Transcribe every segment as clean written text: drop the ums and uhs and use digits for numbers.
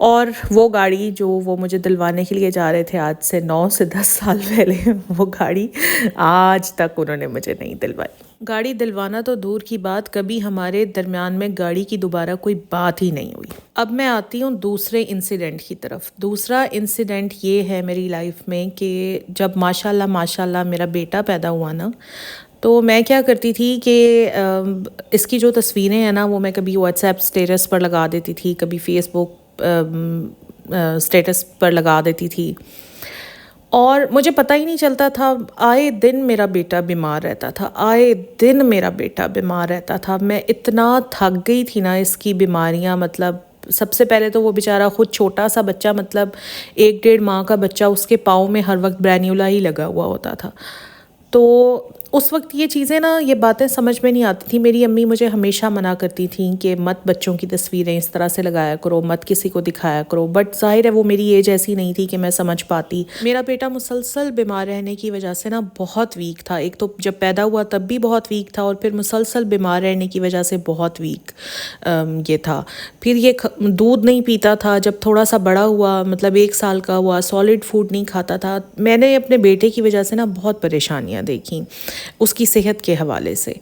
اور وہ گاڑی جو وہ مجھے دلوانے کے لیے جا رہے تھے آج سے 9 سے 10 سال پہلے، وہ گاڑی آج تک انہوں نے مجھے نہیں دلوائی۔ گاڑی دلوانا تو دور کی بات، کبھی ہمارے درمیان میں گاڑی کی دوبارہ کوئی بات ہی نہیں ہوئی۔ اب میں آتی ہوں دوسرے انسیڈنٹ کی طرف۔ دوسرا انسیڈنٹ یہ ہے میری لائف میں کہ جب ماشاءاللہ میرا بیٹا پیدا ہوا نا، تو میں کیا کرتی تھی کہ اس کی جو تصویریں ہیں نا وہ میں کبھی واٹس ایپ اسٹیٹس پر لگا دیتی تھی، کبھی فیس بک اسٹیٹس پر لگا دیتی تھی، اور مجھے پتہ ہی نہیں چلتا تھا۔ آئے دن میرا بیٹا بیمار رہتا تھا، آئے دن میرا بیٹا بیمار رہتا تھا۔ میں اتنا تھک گئی تھی نا اس کی بیماریاں، مطلب سب سے پہلے تو وہ بیچارہ خود چھوٹا سا بچہ، مطلب 1 ڈیڑھ ماہ کا بچہ، اس کے پاؤں میں ہر وقت برینیولا ہی لگا ہوا ہوتا تھا۔ تو اس وقت یہ چیزیں نا، یہ باتیں سمجھ میں نہیں آتی تھی۔ میری امی مجھے ہمیشہ منع کرتی تھیں کہ مت بچوں کی تصویریں اس طرح سے لگایا کرو، مت کسی کو دکھایا کرو، بٹ ظاہر ہے وہ میری ایج ایسی نہیں تھی کہ میں سمجھ پاتی۔ میرا بیٹا مسلسل بیمار رہنے کی وجہ سے نا بہت ویک تھا، ایک تو جب پیدا ہوا تب بھی بہت ویک تھا، اور پھر مسلسل بیمار رہنے کی وجہ سے بہت ویک یہ تھا۔ پھر یہ دودھ نہیں پیتا تھا، جب تھوڑا سا بڑا ہوا، مطلب 1 سال کا ہوا، سالڈ فوڈ نہیں کھاتا تھا۔ میں نے اپنے بیٹے کی وجہ سے نا بہت پریشانیاں دیکھیں اس کی صحت کے حوالے سے۔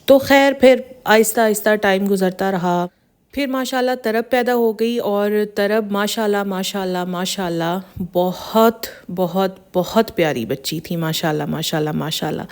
تو خیر پھر آہستہ آہستہ ٹائم گزرتا رہا، پھر ماشاءاللہ طرب پیدا ہو گئی، اور طرب ماشاءاللہ بہت بہت بہت پیاری بچی تھی، ماشاءاللہ۔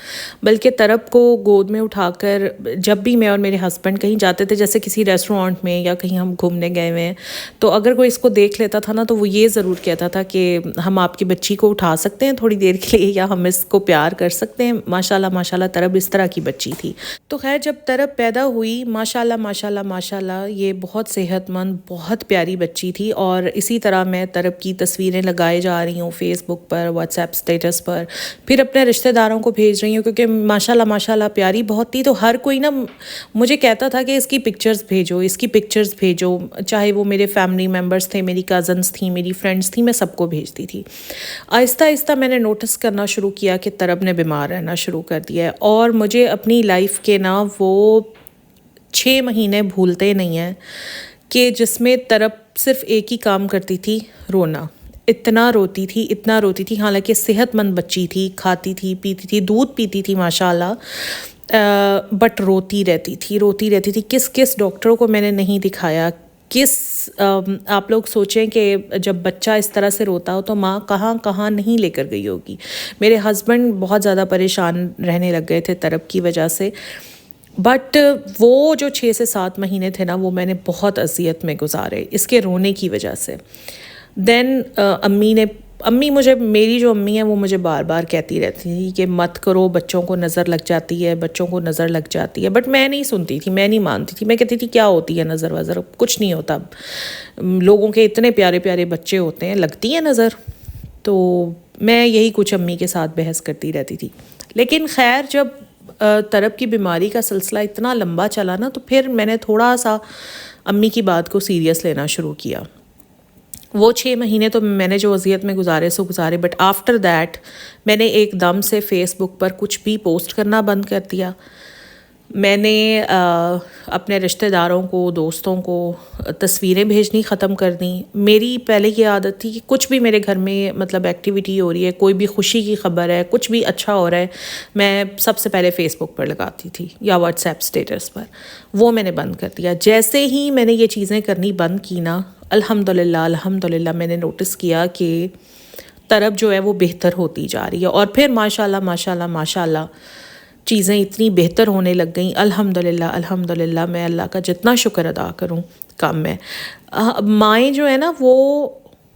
بلکہ طرب کو گود میں اٹھا کر جب بھی میں اور میرے ہسبینڈ کہیں جاتے تھے، جیسے کسی ریسٹورانٹ میں یا کہیں ہم گھومنے گئے ہوئے ہیں، تو اگر کوئی اس کو دیکھ لیتا تھا نا تو وہ یہ ضرور کہتا تھا کہ ہم آپ کی بچی کو اٹھا سکتے ہیں تھوڑی دیر کے لیے، یا ہم اس کو پیار کر سکتے ہیں۔ ماشاءاللہ طرب اس طرح کی بچی تھی۔ تو خیر جب طرب پیدا ہوئی، ماشاءاللہ یہ بہت صحت مند، بہت پیاری بچی تھی، اور اسی طرح میں طرب کی تصویریں لگائے جا رہی ہوں فیس بک پر، واٹس ایپ اسٹیٹس پر، پھر اپنے رشتہ داروں کو بھیج رہی ہوں، کیونکہ ماشاءاللہ پیاری بہت تھی۔ تو ہر کوئی نا مجھے کہتا تھا کہ اس کی پکچرز بھیجو، چاہے وہ میرے فیملی ممبرس تھے، میری کزنس تھیں، میری فرینڈس تھیں، میں سب کو بھیجتی تھی۔ آہستہ آہستہ میں نے نوٹس کرنا شروع کیا کہ طرب نے بیمار رہنا شروع کر دیا ہے، اور مجھے اپنی لائف کے نا وہ 6 مہینے بھولتے نہیں ہیں کہ جس میں طرب صرف ایک ہی کام کرتی تھی، رونا۔ اتنا روتی تھی، حالانکہ صحت مند بچی تھی، کھاتی تھی، پیتی تھی، دودھ پیتی تھی ماشاءاللہ، بٹ روتی رہتی تھی۔ کس ڈاکٹروں کو میں نے نہیں دکھایا، آپ لوگ سوچیں کہ جب بچہ اس طرح سے روتا ہو تو ماں کہاں نہیں لے کر گئی ہوگی۔ میرے ہسبینڈ بہت زیادہ پریشان رہنے لگ گئے تھے طرب کی وجہ سے، بٹ وہ جو 6 سے 7 مہینے تھے نا وہ میں نے بہت اذیت میں گزارے اس کے رونے کی وجہ سے۔ دین میری جو امی ہیں وہ مجھے بار بار کہتی رہتی تھی کہ مت کرو، بچوں کو نظر لگ جاتی ہے، بٹ میں نہیں سنتی تھی، میں نہیں مانتی تھی۔ میں کہتی تھی کیا ہوتی ہے نظر وظر، کچھ نہیں ہوتا، لوگوں کے اتنے پیارے پیارے بچے ہوتے ہیں، لگتی ہے نظر۔ تو میں یہی کچھ امی کے ساتھ بحث کرتی رہتی تھی۔ لیکن خیر جب طرب کی بیماری کا سلسلہ اتنا لمبا چلا نا، تو پھر میں نے تھوڑا سا امی کی بات کو سیریس لینا شروع کیا۔ وہ 6 مہینے تو میں نے جو اذیت میں گزارے، بٹ آفٹر دیٹ میں نے ایک دم سے فیس بک پر کچھ بھی پوسٹ کرنا بند کر دیا۔ میں نے اپنے رشتہ داروں کو، دوستوں کو تصویریں بھیجنی ختم کر دیں۔ میری پہلے یہ عادت تھی کہ کچھ بھی میرے گھر میں مطلب ایکٹیویٹی ہو رہی ہے، کوئی بھی خوشی کی خبر ہے، کچھ بھی اچھا ہو رہا ہے، میں سب سے پہلے فیس بک پر لگاتی تھی یا واٹس ایپ اسٹیٹس پر۔ وہ میں نے بند کر دیا۔ جیسے ہی میں نے یہ چیزیں کرنی بند کی نا، الحمدللہ میں نے نوٹس کیا کہ طرب جو ہے وہ بہتر ہوتی جا رہی ہے، اور پھر ماشاءاللہ چیزیں اتنی بہتر ہونے لگ گئیں۔ الحمدللہ میں اللہ کا جتنا شکر ادا کروں کم میں۔ مائیں جو ہے نا وہ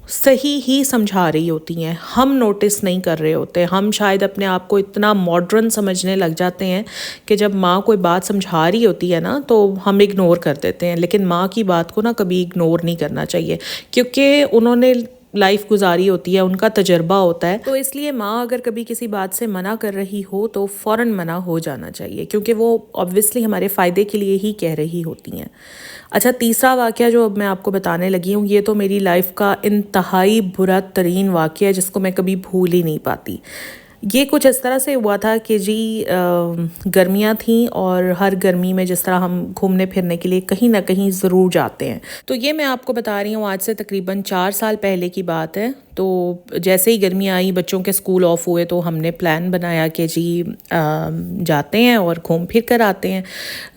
صحیح ہی سمجھا رہی ہوتی ہیں، ہم نوٹس نہیں کر رہے ہوتے۔ ہم شاید اپنے آپ کو اتنا ماڈرن سمجھنے لگ جاتے ہیں کہ جب ماں کوئی بات سمجھا رہی ہوتی ہے نا تو ہم اگنور کر دیتے ہیں، لیکن ماں کی بات کو نا کبھی اگنور نہیں کرنا چاہیے، کیونکہ انہوں نے لائف گزاری ہوتی ہے، ان کا تجربہ ہوتا ہے۔ تو اس لیے ماں اگر کبھی کسی بات سے منع کر رہی ہو تو فوراً منع ہو جانا چاہیے، کیونکہ وہ obviously ہمارے فائدے کے لیے ہی کہہ رہی ہوتی ہیں۔ اچھا، تیسرا واقعہ جو اب میں آپ کو بتانے لگی ہوں، یہ تو میری لائف کا انتہائی برا ترین واقعہ ہے جس کو میں کبھی بھول ہی نہیں پاتی۔ یہ کچھ اس طرح سے ہوا تھا کہ جی گرمیاں تھیں اور ہر گرمی میں جس طرح ہم گھومنے پھرنے کے لیے کہیں نہ کہیں ضرور جاتے ہیں. تو یہ میں آپ کو بتا رہی ہوں آج سے تقریباً 4 سال پہلے کی بات ہے. تو جیسے ہی گرمیاں آئیں بچوں کے اسکول آف ہوئے تو ہم نے پلان بنایا کہ جی جاتے ہیں اور گھوم پھر کر آتے ہیں.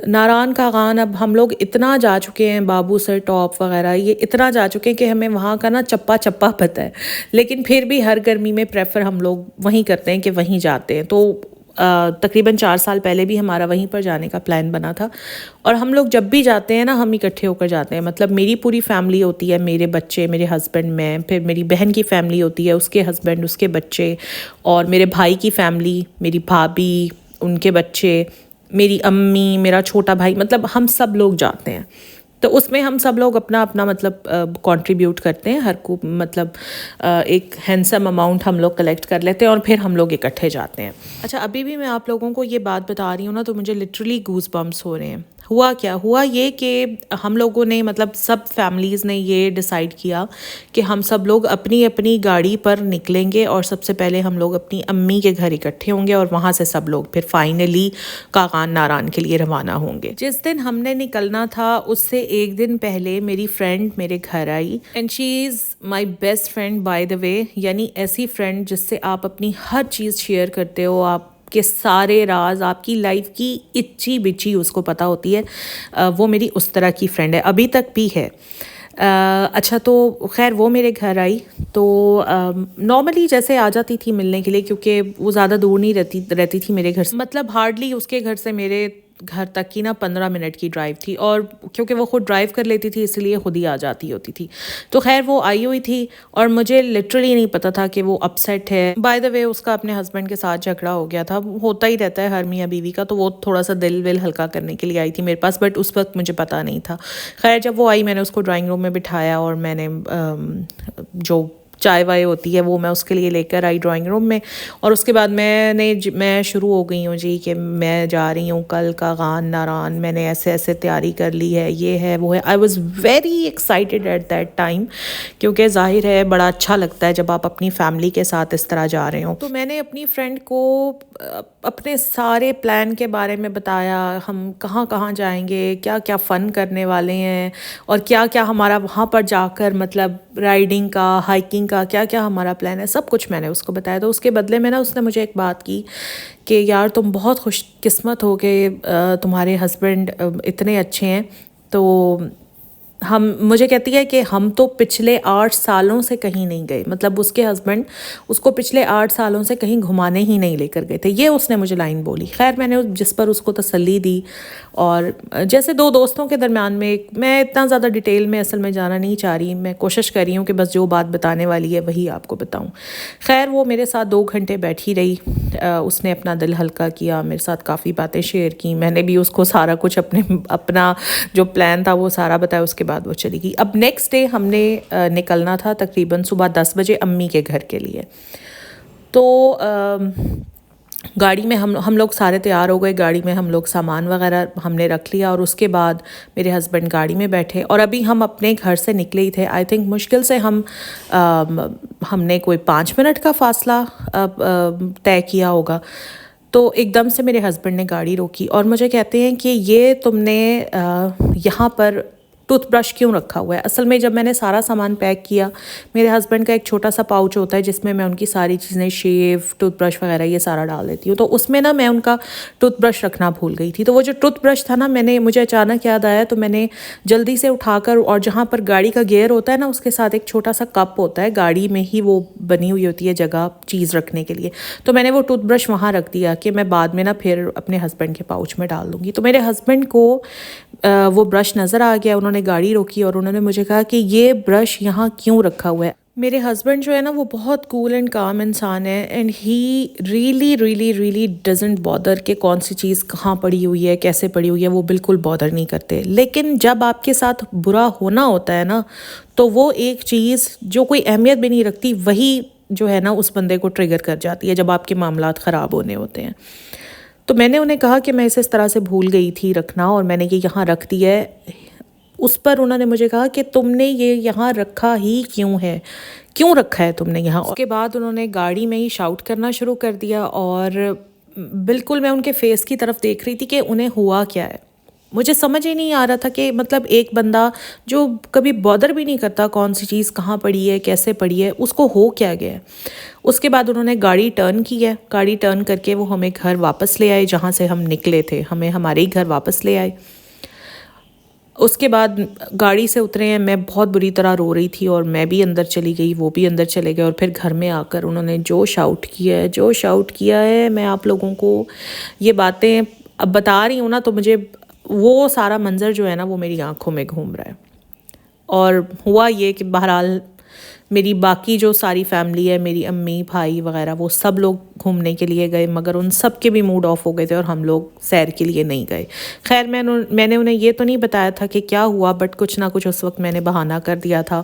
ناران کاغان اب ہم لوگ اتنا جا چکے ہیں، بابو سر ٹاپ وغیرہ یہ اتنا جا چکے ہیں کہ ہمیں وہاں کا نا چپا چپا پتہ ہے، لیکن پھر بھی ہر گرمی میں پریفر ہم لوگ وہیں کرتے ہیں کہ وہیں جاتے ہیں. تو تقریباً 4 سال پہلے بھی ہمارا وہیں پر جانے کا پلان بنا تھا. اور ہم لوگ جب بھی جاتے ہیں نا ہم اکٹھے ہو کر جاتے ہیں. مطلب میری پوری فیملی ہوتی ہے، میرے بچے، میرے ہسبینڈ، میں، پھر میری بہن کی فیملی ہوتی ہے، اس کے ہسبینڈ، اس کے بچے، اور میرے بھائی کی فیملی، میری بھابھی، ان کے بچے، میری امی، میرا چھوٹا بھائی، مطلب ہم سب لوگ جاتے ہیں. تو اس میں ہم سب لوگ اپنا اپنا مطلب کنٹریبیوٹ کرتے ہیں. ہر کو مطلب ایک ہینڈسم اماؤنٹ ہم لوگ کلیکٹ کر لیتے ہیں اور پھر ہم لوگ اکٹھے جاتے ہیں. اچھا ابھی بھی میں آپ لوگوں کو یہ بات بتا رہی ہوں نا تو مجھے لٹرلی گوز بمپس ہو رہے ہیں. ہوا یہ کہ ہم لوگوں نے مطلب سب فیملیز نے یہ ڈیسائیڈ کیا کہ ہم سب لوگ اپنی اپنی گاڑی پر نکلیں گے اور سب سے پہلے ہم لوگ اپنی امی کے گھر اکٹھے ہوں گے اور وہاں سے سب لوگ پھر فائنلی کاغان ناران کے لیے روانہ ہوں گے. جس دن ہم نے نکلنا تھا اس سے ایک دن پہلے میری فرینڈ میرے گھر آئی، and she is my best friend by the way. یعنی ایسی فرینڈ جس سے آپ اپنی ہر چیز شیئر کرتے ہو، آپ کے سارے راز، آپ کی لائف کی اچھی بچی اس کو پتہ ہوتی ہے. وہ میری اس طرح کی فرینڈ ہے، ابھی تک بھی ہے. اچھا تو خیر وہ میرے گھر آئی تو نارملی جیسے آ جاتی تھی ملنے کے لیے، کیونکہ وہ زیادہ دور نہیں رہتی تھی میرے گھر سے. مطلب ہارڈلی اس کے گھر سے میرے گھر تک کی نا 15 منٹ کی ڈرائیو تھی، اور کیونکہ وہ خود ڈرائیو کر لیتی تھی اس لیے خود ہی آ جاتی ہوتی تھی. تو خیر وہ آئی ہوئی تھی اور مجھے لٹرلی نہیں پتا تھا کہ وہ اپسیٹ ہے. بائی دا وے اس کا اپنے ہسبینڈ کے ساتھ جھگڑا ہو گیا تھا، ہوتا ہی رہتا ہے ہر میاں بیوی کا. تو وہ تھوڑا سا دل ول ہلکا کرنے کے لیے آئی تھی میرے پاس، بٹ اس وقت مجھے پتا نہیں تھا. خیر جب وہ آئی میں نے اس کو ڈرائنگ روم میں بٹھایا اور میں نے جو چائے وائے ہوتی ہے وہ میں اس کے لیے لے کر آئی ڈرائنگ روم میں. اور اس کے بعد میں شروع ہو گئی ہوں جی کہ میں جا رہی ہوں کل کاغان ناران، میں نے ایسے ایسے تیاری کر لی ہے، یہ ہے وہ ہے. I was very excited at that time, کیونکہ ظاہر ہے بڑا اچھا لگتا ہے جب آپ اپنی فیملی کے ساتھ اس طرح جا رہے ہوں. تو میں نے اپنی فرینڈ کو اپنے سارے پلان کے بارے میں بتایا، ہم کہاں کہاں جائیں گے، کیا کیا فن کرنے والے ہیں، اور کیا کیا ہمارا وہاں پر جا کر مطلب رائڈنگ کا، ہائکنگ کا کیا کیا ہمارا پلان ہے. سب کچھ میں نے اس کو بتایا. تو اس کے بدلے میں نا اس نے مجھے ایک بات کی کہ یار تم بہت خوش قسمت ہو کہ تمہارے ہسبینڈ اتنے اچھے ہیں. تو مجھے کہتی ہے کہ ہم تو پچھلے 8 سالوں سے کہیں نہیں گئے. مطلب اس کے ہسبینڈ اس کو پچھلے 8 سالوں سے کہیں گھمانے ہی نہیں لے کر گئے تھے. یہ اس نے مجھے لائن بولی. خیر میں نے جس پر اس کو تسلی دی، اور جیسے دو دوستوں کے درمیان میں اتنا زیادہ ڈیٹیل میں اصل میں جانا نہیں چاہ رہی. میں کوشش کر رہی ہوں کہ بس جو بات بتانے والی ہے وہی آپ کو بتاؤں. خیر وہ میرے ساتھ 2 گھنٹے بیٹھی رہی. اس نے اپنا دل ہلکا کیا، میرے ساتھ کافی باتیں شیئر کی. میں نے بھی اس کو سارا کچھ اپنا جو پلان تھا وہ سارا بتایا. اس کے بعد وہ چلی گئی. اب نیکسٹ ڈے ہم نے نکلنا تھا تقریباً صبح 10 بجے امی کے گھر کے لیے. تو گاڑی میں ہم لوگ سارے تیار ہو گئے. گاڑی میں ہم لوگ سامان وغیرہ ہم نے رکھ لیا، اور اس کے بعد میرے ہسبینڈ گاڑی میں بیٹھے. اور ابھی ہم اپنے گھر سے نکلے ہی تھے. آئی تھنک مشکل سے ہم نے کوئی 5 منٹ کا فاصلہ طے کیا ہوگا. تو ایک دم سے میرے ہسبینڈ نے گاڑی روکی اور مجھے کہتے ہیں کہ یہ تم نے یہاں پر ٹوتھ برش کیوں رکھا ہوا ہے. اصل میں جب میں نے سارا سامان پیک کیا، میرے ہسبینڈ کا ایک چھوٹا سا پاؤچ ہوتا ہے جس میں ان کی ساری چیزیں، شیو، ٹوتھ برش وغیرہ یہ سارا ڈال دیتی ہوں. تو اس میں نا میں ان کا ٹوتھ برش رکھنا بھول گئی تھی. تو وہ جو ٹوتھ برش تھا نا مجھے اچانک یاد آیا، تو میں نے جلدی سے اٹھا کر، اور جہاں پر گاڑی کا گیئر ہوتا ہے نا اس کے ساتھ ایک چھوٹا سا کپ ہوتا ہے، گاڑی میں ہی وہ بنی ہوئی ہوتی ہے جگہ چیز رکھنے کے لیے. تو میں نے وہ ٹوتھ برش وہاں رکھ دیا کہ میں بعد میں نا پھر اپنے ہسبینڈ کے پاؤچ میں ڈال دوں گی. تو میرے ہسبینڈ کو وہ برش نظر آ گیا. انہوں نے گاڑی روکی اور انہوں نے مجھے کہا کہ یہ برش یہاں کیوں رکھا ہوا ہے. میرے ہسبینڈ جو ہے نا وہ بہت کول اینڈ کام انسان ہے، and he really doesn't bother کہ کون سی چیز کہاں پڑی ہوئی ہے، کیسے پڑی ہوئی ہے. وہ بالکل بادر نہیں کرتے. لیکن جب آپ کے ساتھ برا ہونا ہوتا ہے نا تو وہ ایک چیز جو کوئی اہمیت بھی نہیں رکھتی، وہی جو ہے نا اس بندے کو ٹریگر کر جاتی ہے جب آپ کے معاملات خراب ہونے ہوتے ہیں. تو میں نے انہیں کہا کہ میں اس طرح سے بھول گئی تھی رکھنا، اور میں نے یہ یہاں رکھ دیا ہے. اس پر انہوں نے مجھے کہا کہ تم نے یہ یہاں رکھا ہی کیوں رکھا ہے تم نے یہاں. اس کے بعد انہوں نے گاڑی میں ہی شاؤٹ کرنا شروع کر دیا، اور بالکل میں ان کے فیس کی طرف دیکھ رہی تھی کہ انہیں ہوا کیا ہے. مجھے سمجھ ہی نہیں آ رہا تھا کہ مطلب ایک بندہ جو کبھی بادر بھی نہیں کرتا کون سی چیز کہاں پڑی ہے کیسے پڑی ہے، اس کو ہو کیا گیا ہے. اس کے بعد انہوں نے گاڑی ٹرن کی ہے، گاڑی ٹرن کر کے وہ ہمیں گھر واپس لے آئے جہاں سے ہم نکلے تھے، ہمیں ہمارے ہی گھر واپس لے آئے. اس کے بعد گاڑی سے اترے ہیں، میں بہت بری طرح رو رہی تھی اور میں بھی اندر چلی گئی، وہ بھی اندر چلے گئے، اور پھر گھر میں آ کر انہوں نے جو شاؤٹ کیا ہے میں آپ لوگوں کو یہ باتیں اب بتا رہی ہوں نا تو مجھے وہ سارا منظر جو ہے نا وہ میری آنکھوں میں گھوم رہا ہے. اور ہوا یہ کہ بہرحال میری باقی جو ساری فیملی ہے، میری امی بھائی وغیرہ، وہ سب لوگ گھومنے کے لیے گئے، مگر ان سب کے بھی موڈ آف ہو گئے تھے اور ہم لوگ سیر کے لیے نہیں گئے. خیر میں نے انہیں یہ تو نہیں بتایا تھا کہ کیا ہوا، بٹ کچھ نہ کچھ اس وقت میں نے بہانہ کر دیا تھا.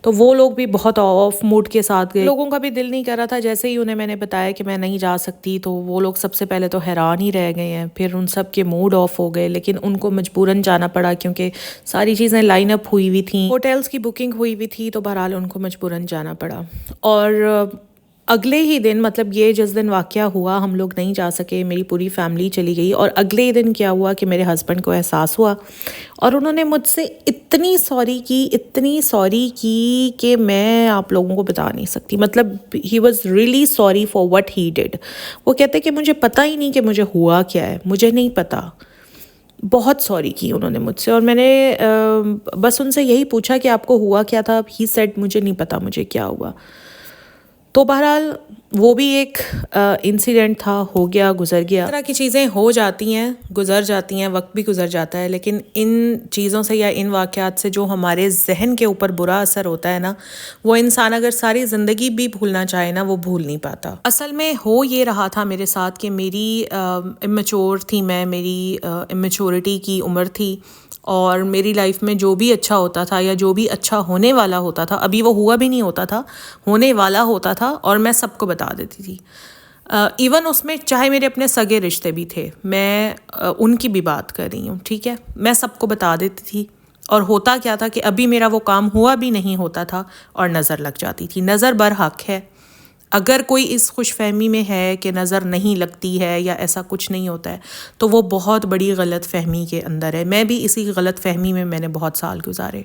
تو وہ لوگ بھی بہت آف موڈ کے ساتھ گئے. لوگوں کا بھی دل نہیں کر رہا تھا. جیسے ہی انہیں میں نے بتایا کہ میں نہیں جا سکتی تو وہ لوگ سب سے پہلے تو حیران ہی رہ گئے ہیں، پھر ان سب کے موڈ آف ہو گئے، لیکن ان کو مجبوراً جانا پڑا کیونکہ ساری چیزیں لائن اپ ہوئی ہوئی تھیں، ہوٹلز کی بکنگ ہوئی ہوئی تھی، تو بہرحال ان کو مجبوراً جانا پڑا. اور اگلے ہی دن، مطلب یہ جس دن واقعہ ہوا ہم لوگ نہیں جا سکے، میری پوری فیملی چلی گئی، اور اگلے ہی دن کیا ہوا کہ میرے ہسبینڈ کو احساس ہوا اور انہوں نے مجھ سے اتنی سوری کی کہ میں آپ لوگوں کو بتا نہیں سکتی. مطلب he was really sorry for what he did. وہ کہتے کہ مجھے پتہ ہی نہیں کہ مجھے ہوا کیا ہے، مجھے نہیں پتہ. بہت سوری کی انہوں نے مجھ سے، اور میں نے بس ان سے یہی پوچھا کہ آپ کو ہوا کیا تھا. ہی سیڈ مجھے نہیں پتا مجھے کیا ہوا. تو بہرحال وہ بھی ایک انسیڈنٹ تھا، ہو گیا، گزر گیا. اس طرح کی چیزیں ہو جاتی ہیں، گزر جاتی ہیں، وقت بھی گزر جاتا ہے، لیکن ان چیزوں سے یا ان واقعات سے جو ہمارے ذہن کے اوپر برا اثر ہوتا ہے نا، وہ انسان اگر ساری زندگی بھی بھولنا چاہے نا، وہ بھول نہیں پاتا. اصل میں ہو یہ رہا تھا میرے ساتھ کہ میری امیچور تھی، میری امیچورٹی کی عمر تھی، اور میری لائف میں جو بھی اچھا ہوتا تھا یا جو بھی اچھا ہونے والا ہوتا تھا، ابھی وہ ہوا بھی نہیں ہوتا تھا، ہونے والا ہوتا تھا، اور میں سب کو بتا دیتی تھی. ایون اس میں چاہے میرے اپنے سگے رشتے بھی تھے، میں ان کی بھی بات کر رہی ہوں، ٹھیک ہے، میں سب کو بتا دیتی تھی. اور ہوتا کیا تھا کہ ابھی میرا وہ کام ہوا بھی نہیں ہوتا تھا اور نظر لگ جاتی تھی. نظر برحق ہے. اگر کوئی اس خوش فہمی میں ہے کہ نظر نہیں لگتی ہے یا ایسا کچھ نہیں ہوتا ہے تو وہ بہت بڑی غلط فہمی کے اندر ہے. میں بھی اسی غلط فہمی میں نے بہت سال گزارے،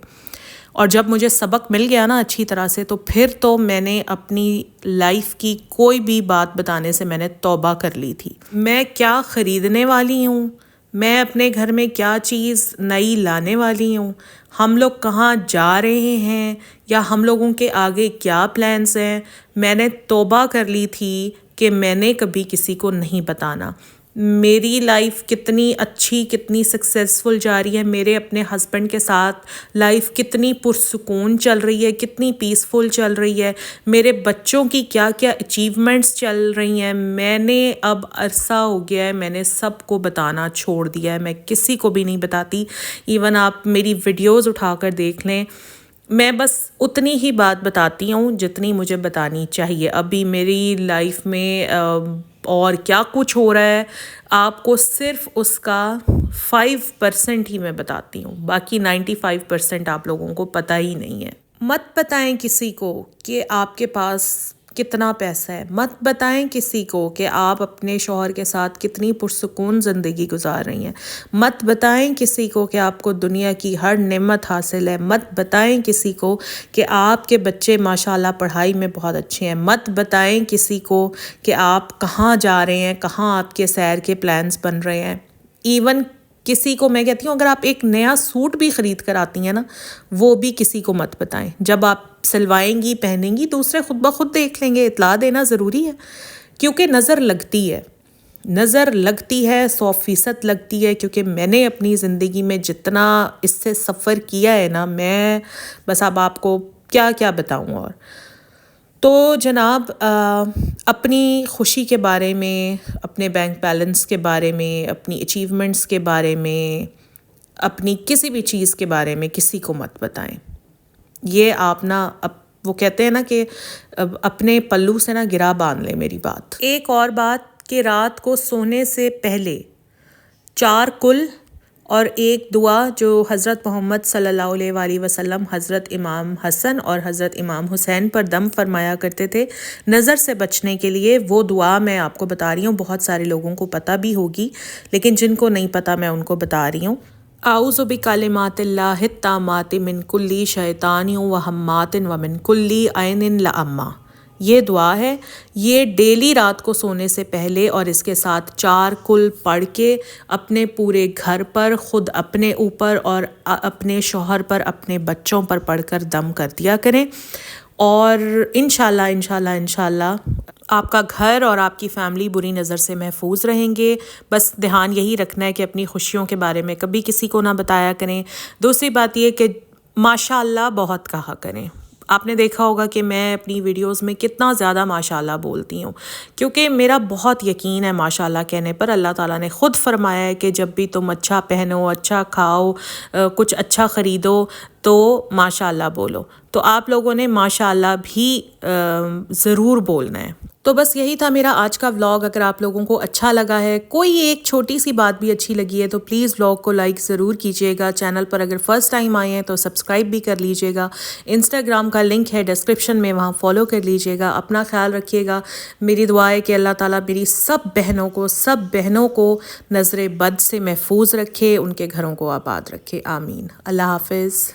اور جب مجھے سبق مل گیا نا اچھی طرح سے، تو پھر تو میں نے اپنی لائف کی کوئی بھی بات بتانے سے میں نے توبہ کر لی تھی. میں کیا خریدنے والی ہوں، میں اپنے گھر میں کیا چیز نئی لانے والی ہوں، ہم لوگ کہاں جا رہے ہیں، یا ہم لوگوں کے آگے کیا پلانس ہیں، میں نے توبہ کر لی تھی کہ میں نے کبھی کسی کو نہیں بتانا. میری لائف کتنی اچھی، کتنی سکسیزفل جا رہی ہے، میرے اپنے ہسبینڈ کے ساتھ لائف کتنی پرسکون چل رہی ہے، کتنی پیسفل چل رہی ہے، میرے بچوں کی کیا کیا اچیومنٹس چل رہی ہیں. میں نے اب عرصہ ہو گیا ہے، میں نے سب کو بتانا چھوڑ دیا ہے، میں کسی کو بھی نہیں بتاتی. ایون آپ میری ویڈیوز اٹھا کر دیکھ لیں، میں بس اتنی ہی بات بتاتی ہوں جتنی مجھے بتانی چاہیے. ابھی میری لائف میں اور کیا کچھ ہو رہا ہے، آپ کو صرف اس کا 5% ہی میں بتاتی ہوں، باقی 95% آپ لوگوں کو پتہ ہی نہیں ہے. مت بتائیں کسی کو کہ آپ کے پاس کتنا پیسہ ہے، مت بتائیں کسی کو کہ آپ اپنے شوہر کے ساتھ کتنی پرسکون زندگی گزار رہی ہیں، مت بتائیں کسی کو کہ آپ کو دنیا کی ہر نعمت حاصل ہے، مت بتائیں کسی کو کہ آپ کے بچے ماشاءاللہ پڑھائی میں بہت اچھے ہیں، مت بتائیں کسی کو کہ آپ کہاں جا رہے ہیں، کہاں آپ کے سیر کے پلانز بن رہے ہیں. ایون کسی کو میں کہتی ہوں اگر آپ ایک نیا سوٹ بھی خرید کر آتی ہیں نا، وہ بھی کسی کو مت بتائیں. جب آپ سلوائیں گی، پہنیں گی، دوسرے خود بخود دیکھ لیں گے. اطلاع دینا ضروری ہے، کیونکہ نظر لگتی ہے، 100% لگتی ہے. کیونکہ میں نے اپنی زندگی میں جتنا اس سے سفر کیا ہے نا، میں بس اب آپ کو کیا کیا بتاؤں. اور تو جناب، اپنی خوشی کے بارے میں، اپنے بینک بیلنس کے بارے میں، اپنی اچیومنٹس کے بارے میں، اپنی کسی بھی چیز کے بارے میں کسی کو مت بتائیں. یہ آپ نا وہ کہتے ہیں نا کہ اپنے پلو سے نا گرا باندھ لیں. میری بات ایک اور بات کہ رات کو سونے سے پہلے 4 کل اور ایک دعا جو حضرت محمد صلی اللہ علیہ وآلہ وسلم حضرت امام حسن اور حضرت امام حسین پر دم فرمایا کرتے تھے نظر سے بچنے کے لیے، وہ دعا میں آپ کو بتا رہی ہوں. بہت سارے لوگوں کو پتہ بھی ہوگی، لیکن جن کو نہیں پتہ میں ان کو بتا رہی ہوں. اعوذ بکلمات اللہ التامات من کل شیطان وہمات ومن کل عین لامہ. یہ دعا ہے، یہ ڈیلی رات کو سونے سے پہلے اور اس کے ساتھ 4 کل پڑھ کے اپنے پورے گھر پر، خود اپنے اوپر اور اپنے شوہر پر، اپنے بچوں پر پڑھ کر دم کر دیا کریں، اور انشاءاللہ آپ کا گھر اور آپ کی فیملی بری نظر سے محفوظ رہیں گے. بس دھیان یہی رکھنا ہے کہ اپنی خوشیوں کے بارے میں کبھی کسی کو نہ بتایا کریں. دوسری بات یہ کہ ماشاءاللہ بہت کہا کریں. آپ نے دیکھا ہوگا کہ میں اپنی ویڈیوز میں کتنا زیادہ ماشاءاللہ بولتی ہوں، کیونکہ میرا بہت یقین ہے ماشاءاللہ کہنے پر. اللہ تعالیٰ نے خود فرمایا ہے کہ جب بھی تم اچھا پہنو، اچھا کھاؤ، کچھ اچھا خریدو تو ماشاءاللہ بولو. تو آپ لوگوں نے ماشاءاللہ بھی ضرور بولنا ہے. تو بس یہی تھا میرا آج کا ولاگ. اگر آپ لوگوں کو اچھا لگا ہے، کوئی ایک چھوٹی سی بات بھی اچھی لگی ہے، تو پلیز ولاگ کو لائک ضرور کیجیے گا. چینل پر اگر فرسٹ ٹائم آئے ہیں تو سبسکرائب بھی کر لیجیے گا. انسٹاگرام کا لنک ہے ڈسکرپشن میں، وہاں فالو کر لیجیے گا. اپنا خیال رکھیے گا. میری دعا ہے کہ اللہ تعالیٰ میری سب بہنوں کو نظر بد سے محفوظ رکھے، ان کے گھروں کو آباد رکھے. آمین. اللہ حافظ.